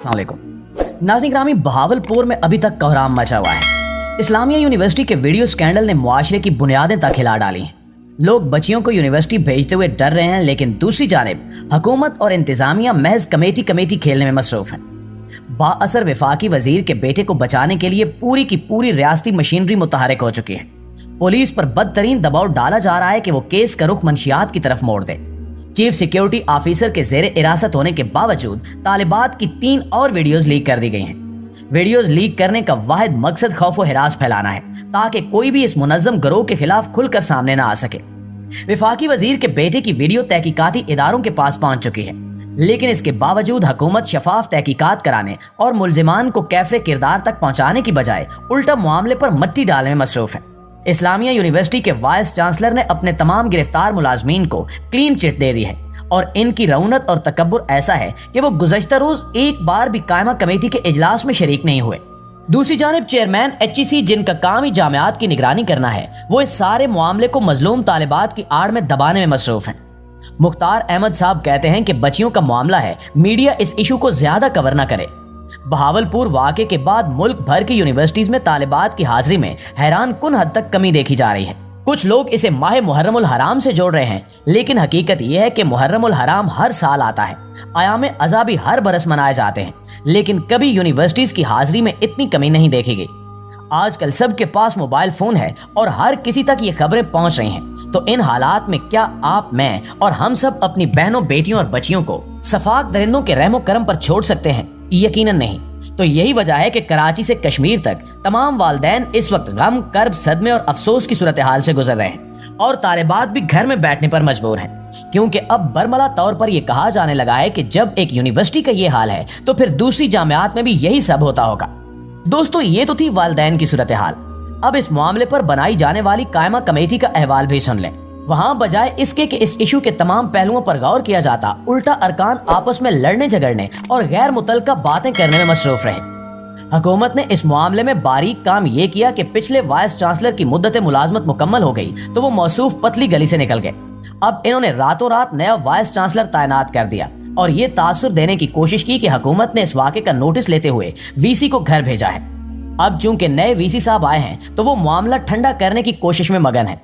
नाज़रीन ग्रामी, बहावलपुर में अभी तक कोहराम मचा हुआ है। इस्लामिया यूनिवर्सिटी के वीडियो स्कैंडल ने मुआशरे की बुनियादें तक हिला डाली हैं। लोग बच्चियों को यूनिवर्सिटी भेजते हुए डर रहे हैं, लेकिन दूसरी जानिब हुकूमत और इंतजामिया महज कमेटी खेलने में मसरूफ हैं। बाअसर वफाकी वजीर के बेटे को बचाने के लिए पूरी की पूरी रियासती मशीनरी मुतहरिक हो चुकी है। पुलिस पर बदतरीन दबाव डाला जा रहा है कि वो केस का रुख मंशियात की तरफ मोड़ दे। चीफ सिक्योरिटी ऑफिसर के जेर इरासत होने के बावजूद तालिबात की 3 और वीडियोस लीक कर दी गई हैं। वीडियोस लीक करने का वाहिद मकसद खौफ व हिरास फैलाना है, ताकि कोई भी इस मुनज़्ज़म गिरोह के खिलाफ खुलकर सामने न आ सके। वफाकी वजीर के बेटे की वीडियो तहकीकाती इदारों के पास पहुंच चुकी है, लेकिन इसके बावजूद हुकूमत शफाफ तहकीकात कराने और मुल्जिमान को कैफरे किरदार तक पहुंचाने की बजाय उल्टा मामले पर मट्टी डालने में मसरूफ है। इस्लामिया यूनिवर्सिटी के वाइस चांसलर ने अपने तमाम गिरफ्तार मुलाजमीन को क्लीन चिट दे दी है और इनकी रऊनत और तकब्बुर ऐसा है कि वो गुज़श्ता रोज एक बार भी कायमा कमेटी के इजलास में शरीक नहीं हुए। दूसरी जानिब चेयरमैन HEC, जिनका काम ही जामियात की निगरानी करना है, वो इस सारे मामले को मजलूम तालिबात की आड़ में दबाने में मसरूफ हैं। मुख्तार अहमद साहब कहते हैं कि बच्चियों का मामला है, मीडिया इस इशू को ज्यादा कवर न करे। बहावलपुर वाक़े के बाद मुल्क भर की यूनिवर्सिटीज में तालिबात की हाजिरी में हैरान कुन हद तक कमी देखी जा रही है। कुछ लोग इसे माह मुहर्रमुल हराम से जोड़ रहे हैं, लेकिन हकीकत यह है कि मुहर्रमुल हराम हर साल आता है। आयाम अज़ा भी हर बरस मनाए जाते हैं, लेकिन कभी यूनिवर्सिटीज की हाजिरी में इतनी कमी नहीं देखी गई। आजकल सबके पास मोबाइल फोन है और हर किसी तक ये खबरें पहुंच रही हैं। तो इन हालात में क्या आप, मैं और हम सब अपनी बहनों, बेटियों और बच्चियों को सफाक दरिंदों के रहमो करम पर छोड़ सकते हैं? यकीनन नहीं। तो यही वजह है कि कराची से कश्मीर तक तमाम वालदैन इस वक्त गम, कर्ब, सदमे और अफसोस की सूरत हाल से गुजर रहे हैं और तालिबात भी घर में बैठने पर मजबूर हैं, क्योंकि अब बरमला तौर पर यह कहा जाने लगा है कि जब एक यूनिवर्सिटी का ये हाल है तो फिर दूसरी जामियात में भी यही सब होता होगा। दोस्तों, ये तो थी वालदैन की सूरत हाल। अब इस मामले पर बनाई जाने वाली कायमा कमेटी का अहवाल भी सुन लें। वहां बजाय इसके कि इस इशू के तमाम पहलुओं पर गौर किया जाता, उल्टा अरकान आपस में लड़ने झगड़ने और गैर मुतल्लका बातें करने में मसरूफ रहे। हुकूमत ने इस मामले में बारीक काम ये किया कि पिछले वाइस चांसलर की मुद्दत मुलाजमत मुकम्मल हो गई तो वो मौसूफ पतली गली से निकल गए। अब इन्होंने रातों रात नया वाइस चांसलर तैनात कर दिया और ये तासुर देने की कोशिश की कि हुकूमत ने इस वाक़े का नोटिस लेते हुए VC को घर भेजा है। अब चूंकि नए VC साहब आए हैं तो वो मामला ठंडा करने की कोशिश में मगन है।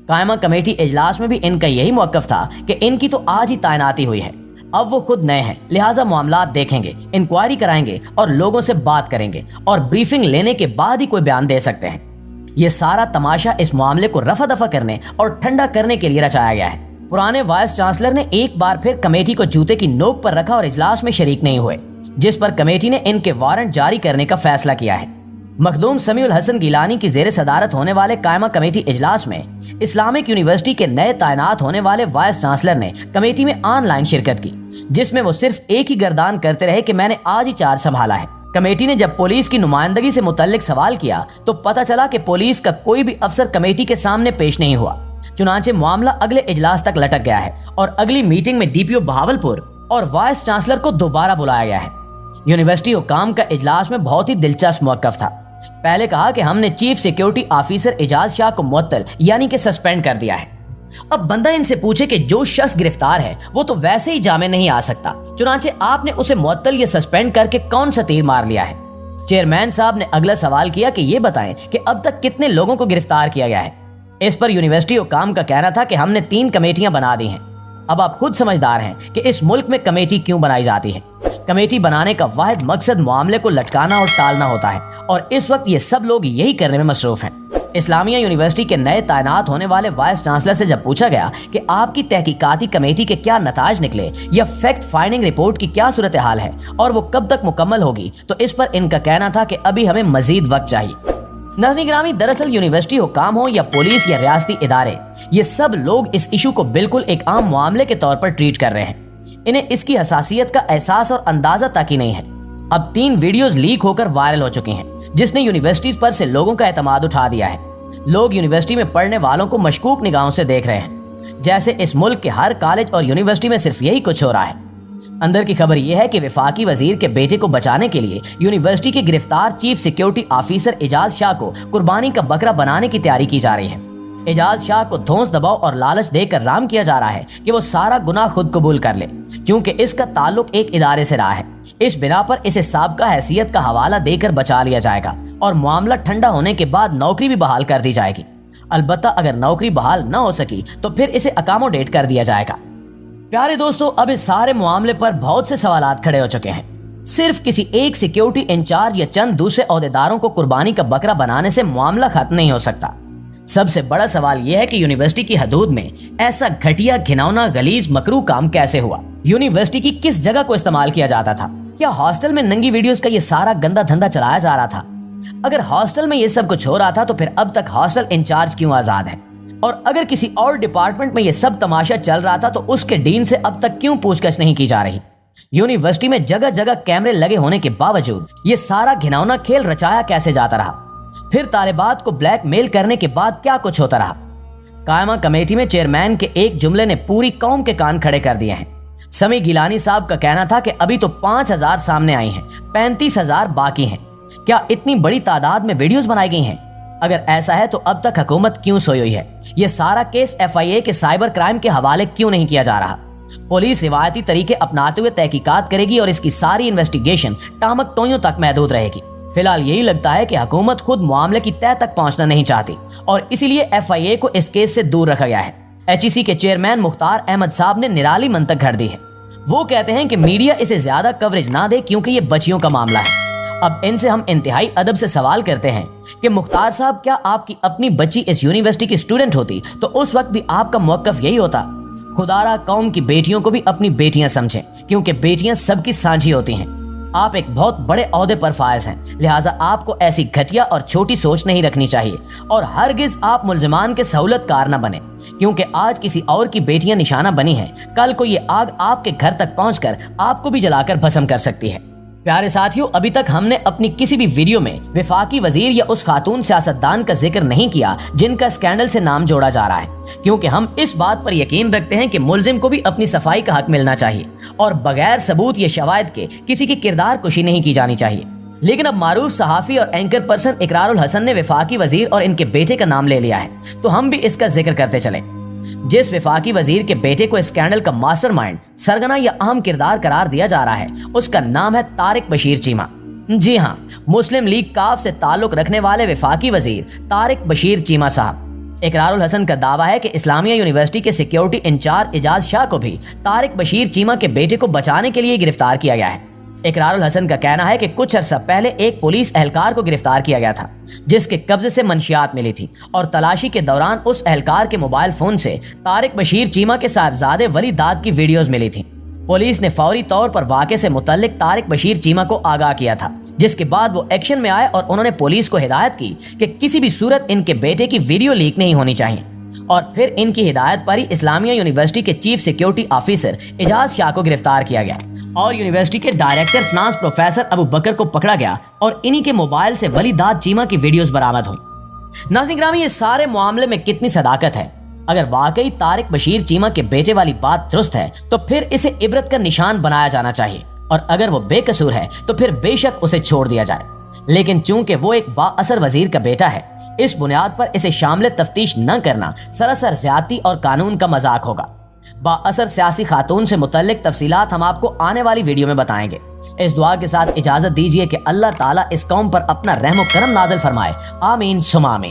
कायमा कमेटी इजलास में भी इनका यही मौक़िफ़ था कि इनकी तो आज ही तैनाती हुई है, अब वो खुद नए हैं, लिहाजा मामला देखेंगे, इंक्वायरी कराएंगे और लोगों से बात करेंगे और ब्रीफिंग लेने के बाद ही कोई बयान दे सकते हैं। ये सारा तमाशा इस मामले को रफा दफा करने और ठंडा करने के लिए रचाया गया है। पुराने वाइस चांसलर ने एक बार फिर कमेटी को जूते की नोक पर रखा और इजलास में शरीक नहीं हुए, जिस पर कमेटी ने इनके वारंट जारी करने का फैसला किया है। मखदूम समीउल हसन गिलानी की जेर सदारत होने वाले कायमा कमेटी इजलास में इस्लामिक यूनिवर्सिटी के नए तैनात होने वाले वाइस चांसलर ने कमेटी में ऑनलाइन शिरकत की, जिसमें वो सिर्फ एक ही गर्दान करते रहे कि मैंने आज ही चार्ज संभाला है। कमेटी ने जब पुलिस की नुमाइंदगी से मुतल्लिक सवाल किया तो पता चला कि पुलिस का कोई भी अफसर कमेटी के सामने पेश नहीं हुआ। चुनांचे मामला अगले इजलास तक लटक गया है और अगली मीटिंग में DPO बहावलपुर और वाइस चांसलर को दोबारा बुलाया गया है। यूनिवर्सिटी हुकाम का इजलास में बहुत ही दिलचस्प मौक़िफ़ था। पहले कहा कि हमने chief security officer Ejaz Shah को मुअत्तल यानी कि सस्पेंड कर दिया है। अब बंदा इनसे पूछे कि जो शख्स गिरफ्तार है वो तो वैसे ही जामे नहीं आ सकता, चुनांचे आपने उसे मुअत्तल या सस्पेंड करके कौन सा तीर मार लिया है? चेयरमैन साहब ने अगला सवाल किया कि ये बताएं कि अब तक कितने लोगों को गिरफ्तार किया गया है। इस पर यूनिवर्सिटी हुकाम का कहना था कि हमने 3 कमेटियां बना दी हैं। अब आप खुद समझदार हैं कि इस मुल्क में कमेटी क्यों बनाई जाती है। कमेटी बनाने का वाहिद मकसद मामले को लटकाना और टालना होता है और इस वक्त ये सब लोग यही करने में मसरूफ हैं। इस्लामिया यूनिवर्सिटी के नए तैनात होने वाले वाइस चांसलर से जब पूछा गया कि आपकी तहकीकाती कमेटी के क्या नताज निकले या फैक्ट फाइंडिंग रिपोर्ट की क्या सूरत हाल है और वो कब तक मुकम्मल होगी, तो इस पर इनका कहना था कि अभी हमें मजीद वक्त चाहिए। नाज़रीन ग्रामी, दरअसल यूनिवर्सिटी हुकाम हो या पुलिस या रियासती इदारे, ये सब लोग इस इशू को बिल्कुल एक आम मामले के तौर पर ट्रीट कर रहे हैं। इन्हें इसकी हसासियत का एहसास और अंदाजा तक ही नहीं है। अब 3 वीडियोस लीक होकर वायरल हो चुकी हैं, जिसने यूनिवर्सिटीज पर से लोगों का एतमाद उठा दिया है। लोग यूनिवर्सिटी में पढ़ने वालों को मशकूक निगाहों से देख रहे हैं, जैसे इस मुल्क के हर कॉलेज और यूनिवर्सिटी में सिर्फ यही कुछ हो रहा है। अंदर की खबर यह है कि वफाकी वजीर के बेटे को बचाने के लिए यूनिवर्सिटी के गिरफ्तार chief security officer Ejaz Shah को कुर्बानी का बकरा बनाने की तैयारी की जा रही है। एजाज शाह को धौंस दबाव और लालच देकर राम किया जा रहा है कि वो सारा गुनाह खुद कबूल कर ले, क्योंकि इसका ताल्लुक एक इदारे से रहा है। इस बिना पर इसे साबका हैसियत का हवाला देकर बचा लिया जाएगा और मामला ठंडा होने के बाद नौकरी भी बहाल कर दी जाएगी। अलबत्ता अगर नौकरी बहाल न हो सकी तो फिर इसे अकामोडेट कर दिया जाएगा। प्यारे दोस्तों, अब इस सारे मामले पर बहुत से सवालात खड़े हो चुके हैं। सिर्फ किसी एक सिक्योरिटी इंचार्ज या चंद दूसरे ओहदेदारों को कुर्बानी का बकरा बनाने से मामला खत्म नहीं हो सकता। सबसे बड़ा सवाल यह है कि यूनिवर्सिटी की हदूद में ऐसा घटिया, घिनौना, गलीज, मकरू काम कैसे हुआ? यूनिवर्सिटी की किस जगह को इस्तेमाल किया जाता था? क्या हॉस्टल में नंगी वीडियोस का ये सारा गंदा धंधा चलाया जा रहा था? अगर हॉस्टल में ये सब कुछ हो रहा था तो फिर अब तक हॉस्टल इंचार्ज क्यों आजाद है? और अगर किसी और डिपार्टमेंट में ये सब तमाशा चल रहा था तो उसके डीन से अब तक क्यों पूछताछ नहीं की जा रही? यूनिवर्सिटी में जगह जगह कैमरे लगे होने के बावजूद ये सारा घिनौना खेल रचाया कैसे जाता रहा? फिर तालिबात को ब्लैकमेल करने के बाद क्या कुछ होता रहा? कायमा कमेटी में चेयरमैन के एक जुमले ने पूरी कौम के कान खड़े कर दिए हैं। समी गिलानी साहब का कहना था कि अभी तो 5000 सामने आई हैं, 35,000 बाकी हैं। क्या इतनी बड़ी तादाद में वीडियोस बनाई गई हैं? अगर ऐसा है तो अब तक हुकूमत क्यों सोई हुई है? ये सारा केस FIA के साइबर क्राइम के हवाले क्यों नहीं किया जा रहा? पुलिस रिवायती तरीके अपनाते हुए तहकीकात करेगी और इसकी सारी इन्वेस्टिगेशन टामक टोयों तक महदूद रहेगी। फिलहाल यही लगता है कि हुकूमत खुद मामले की तह तक पहुंचना नहीं चाहती और इसीलिए FIA को इस केस से दूर रखा गया है। HEC के चेयरमैन मुख्तार अहमद साहब ने निराली मंतक घड़ दी है। वो कहते हैं कि मीडिया इसे ज्यादा कवरेज ना दे क्योंकि ये बच्चियों का मामला है। अब इनसे हम इंतहाई अदब से सवाल करते हैं कि मुख्तार साहब, क्या आपकी अपनी बच्ची इस यूनिवर्सिटी की स्टूडेंट होती तो उस वक्त भी आपका मौक़िफ़ यही होता? खुदारा कौम की बेटियों को भी अपनी बेटियां समझें, क्योंकि बेटियां सबकी साझी होती हैं। आप एक बहुत बड़े ओहदे पर फायज हैं, लिहाजा आपको ऐसी घटिया और छोटी सोच नहीं रखनी चाहिए और हरगिज आप मुल्जिमान के सहूलतकार न बने, क्योंकि आज किसी और की बेटियां निशाना बनी हैं, कल को ये आग आपके घर तक पहुंचकर आपको भी जलाकर भस्म कर सकती है। प्यारे साथियों, अभी तक हमने अपनी किसी भी वीडियो में वफाकी वजीर या उस खातून सियासतदान का जिक्र नहीं किया जिनका स्कैंडल से नाम जोड़ा जा रहा है, क्योंकि हम इस बात पर यकीन रखते हैं कि मुल्जिम को भी अपनी सफाई का हक मिलना चाहिए और बगैर सबूत या शवाहिद के किसी की किरदार कुशी नहीं की जानी चाहिए। लेकिन अब मारूफ सहाफी और एंकर पर्सन इकरारुल हसन ने वफाकी वजीर और इनके बेटे का नाम ले लिया है, तो हम भी इसका जिक्र करते चले। जिस वफाकी वजीर के बेटे को स्कैंडल का मास्टरमाइंड, सरगना या अहम किरदार करार दिया जा रहा है, उसका नाम है तारिक बशीर चीमा। जी हाँ, मुस्लिम लीग काफ से ताल्लुक रखने वाले वफाकी वजीर तारिक बशीर चीमा साहब। इकरारुल हसन का दावा है कि इस्लामिया यूनिवर्सिटी के सिक्योरिटी इंचार्ज एजाज शाह को भी तारिक बशीर चीमा के बेटे को बचाने के लिए गिरफ्तार किया गया है। इकरारुल हसन का कहना है कि कुछ अर्सा पहले एक पुलिस एहलकार को गिरफ्तार किया गया था, जिसके कब्जे से मंशियात मिली थी और तलाशी के दौरान उस एहलकार के मोबाइल फोन से तारिक बशीर चीमा के साहबजादे वली दाद की वीडियोस मिली थी। पुलिस ने फौरी तौर पर वाक़े से मुतल्लिक तारिक बशीर चीमा को आगाह किया था, जिसके बाद वो एक्शन में आए और उन्होंने पुलिस को हिदायत की कि किसी भी सूरत इनके बेटे की वीडियो लीक नहीं होनी चाहिए। और फिर इनकी हिदायत पर ही इस्लामिया यूनिवर्सिटी के chief security officer Ejaz Shah को गिरफ्तार किया गया और यूनिवर्सिटी के director finance professor Abu Bakar को पकड़ा गया और इन्हीं के मोबाइल से वली दाद चीमा की वीडियोस बरामद हुई। नाज़रीन ग्रामी, इस सारे मामले में कितनी सदाकत है। अगर वाकई तारिक बशीर चीमा के बेटे वाली बात दुरुस्त है तो फिर इसे इबरत का निशान बनाया जाना चाहिए और अगर वो बेकसूर है तो फिर बेशक उसे छोड़ दिया जाए। लेकिन चूंकि वो एक बाअसर वजीर का बेटा है, इस बुनियाद पर इसे शामिल तफ्तीश न करना सरासर ज्यादती और कानून का मजाक होगा। बाअसर सियासी खातून से मुतल्लिक तफसीलात हम आपको आने वाली वीडियो में बताएंगे। इस दुआ के साथ इजाजत दीजिए कि अल्लाह ताला इस कौम पर अपना रहम व करम नाज़िल फरमाए। आमीन सुमा आमीन।